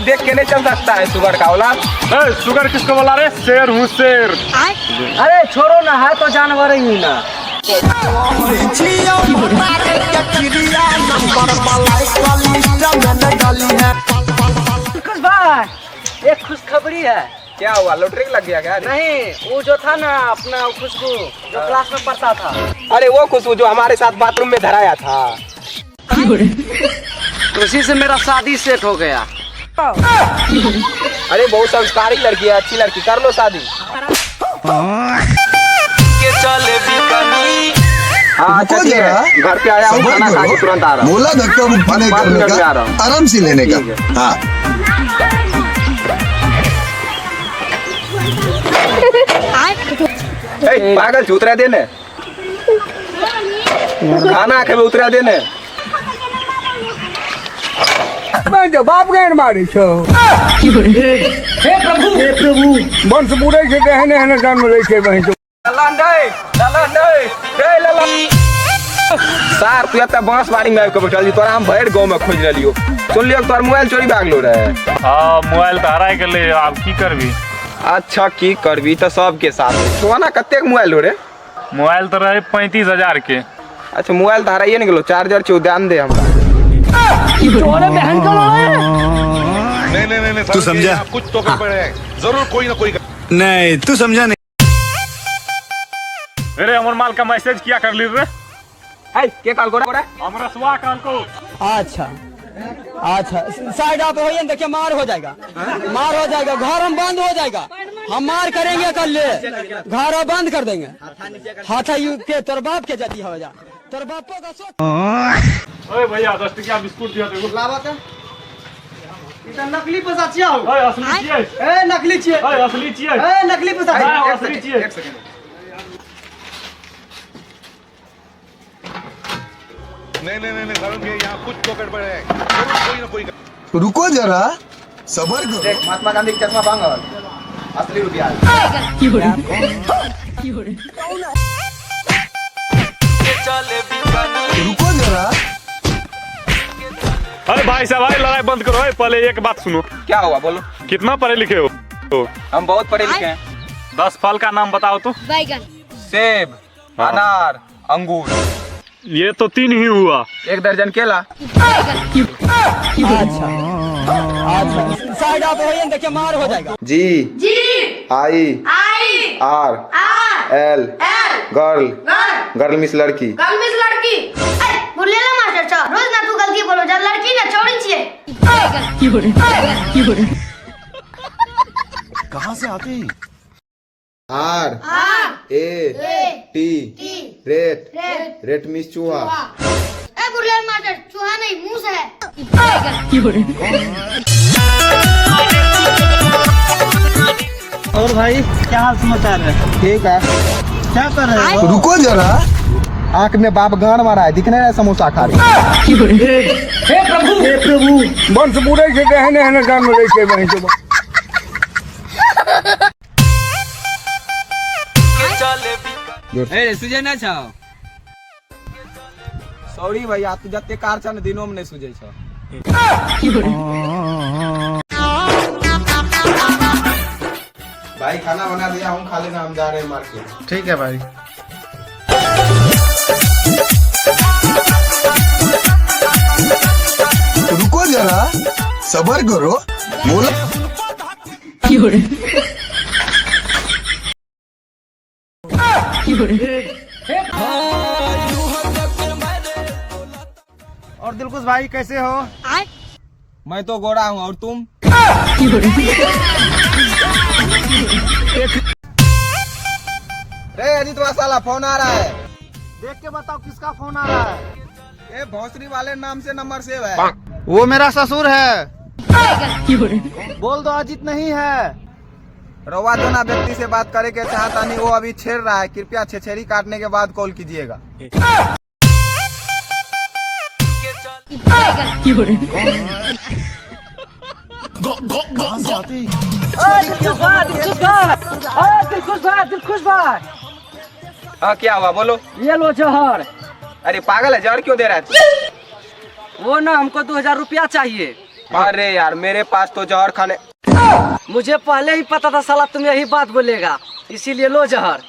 देख के नहीं चल सकता है शुगर का औला। शुगर किसको बोला रे? शेर हूँ शेर। अरे छोड़ो ना, है तो जानवर ही ना। भाई एक खुशखबरी है। क्या हुआ, लॉटरी लग गया क्या? नहीं, वो जो था ना अपना खुशबू जो क्लास में पढ़ता था। अरे वो खुशबू जो हमारे साथ बाथरूम में धराया था। उसी से मेरा शादी सेट हो गया। अरे बहुत संस्कारी लड़की है, अच्छी लड़की, कर लो शादी। हाँ घर पे आया हूँ, खाना खा के तुरंत आ रहा हूँ। बोला धक्का मुक्का नहीं करने का, आराम से लेने का। हाँ पागल उतरा देने, खाना आखे में उतरा देने। मैं बाप गैर मारी छो। हे प्रभु वंश बुरे से कहने हने जन्म ले के वहीं तो सर तू अब बांस बाड़ी में आके बैठल जी, तोरा हम भैर गांव में खोज रहियो। सुन लियो तोर मोबाइल चोरी भाग लो रहे। हां मोबाइल तो हराय गेले, अब की करबी? अच्छा की करबी तो सबके साथ सोना कत्ते के मोबाइल हो रे? मोबाइल तो रहे 35,000 के। अच्छा मोबाइल तो हराइए नहीं गेलो, चार्जर छो ध्यान दे हमरा। नहीं तू समझा कुछ तो कर पड़े जरूर कोई ना कोई। नहीं तू समझा नहीं। अरे अमर माल का मैसेज किया कर ली रे। के काल को रे? हमरा सुआ काल को। अच्छा साइड आप होइए, देखिए मार हो जाएगा, मार हो जाएगा, घर हम बंद हो जाएगा। हम मार करेंगे कल, घर बंद कर देंगे। हाथा के तोर बाप के जाती हो जा, तोर बापो का सोच। ओए भैया 10 टकिया बिस्कुट दिया देखो। लावा का इतना नकली पैसा छिया हो। ओए असली छियै। ए नकली छियै। ओए असली छियै। ए नकली पैसा हां असली छियै। एक सेकंड। नहीं सारुण भैया यहाँ कुछ तो गड़बड़ है, जरूर कोई ना कोई। रुको जरा सबर करो। देख महात्मा गांधी का चश्मा बांगल, असली रुपया। रुको जरा। अरे भाई साहब भाई लड़ाई बंद करो। पहले एक बात सुनो। क्या हुआ बोलो? कितना पढ़े लिखे हो? हम बहुत पढ़े लिखे हैं। 10 फल का नाम बताओ तो। बैगन, सेब, अनार, अंगूर। ये तो 3 ही हुआ। 1 दर्जन केला। अच्छा साइड आप होइए, देखिए मार हो जाएगा। G I R L girl miss लड़की। बुलेला मास्टर छ रोज ना तू गलती बोलो, जब लड़की ना छोड़ी छिए। कहाँ से आते हैं? आर ए टी रेट मिस चूहा। ए बुलेला मास्टर चूहा नहीं मूस है। और भाई क्या हाल समाचार है? ठीक है। क्या कर रहे हो? रुको जरा। आंख में बाप गांड मारा है, दिखने है समोसा खा रही। हे प्रभु वंश बुरे से कहने हने जन्म ले के वहीं तो सुझे ना चाहो। सॉरी भैया, तू जते कार छ न दिनों में नहीं सुझे छ। भाई खाना बना दिया हूँ, खा लेना, हम जा रहे हैं मार्केट। ठीक है भाई। रुको जरा सबर करो। बोला और दिलकुश भाई कैसे हो? मैं तो गोरा हूँ, और तुम? अजीत साला फोन आ रहा है। देख के बताओ किसका फोन आ रहा है? ये भोसरी वाले नाम से नंबर सेव है। वो मेरा ससुर है। बोल दो अजीत नहीं है। रवा जो ना व्यक्ति से बात करे के चाहता नहीं, वो अभी छेड़ रहा है। कृपया छेछेरी काटने के बाद कॉल कीजिएगा। दिलकुश भाई हाँ क्या हुआ बोलो? ये लो जहर। अरे पागल है, जहर क्यों दे रहा है? वो ना हमको 2000 रुपया चाहिए। अरे यार मेरे पास तो जहर खाने मुझे पहले ही पता था साला तुम यही बात बोलेगा, इसीलिए लो जहर।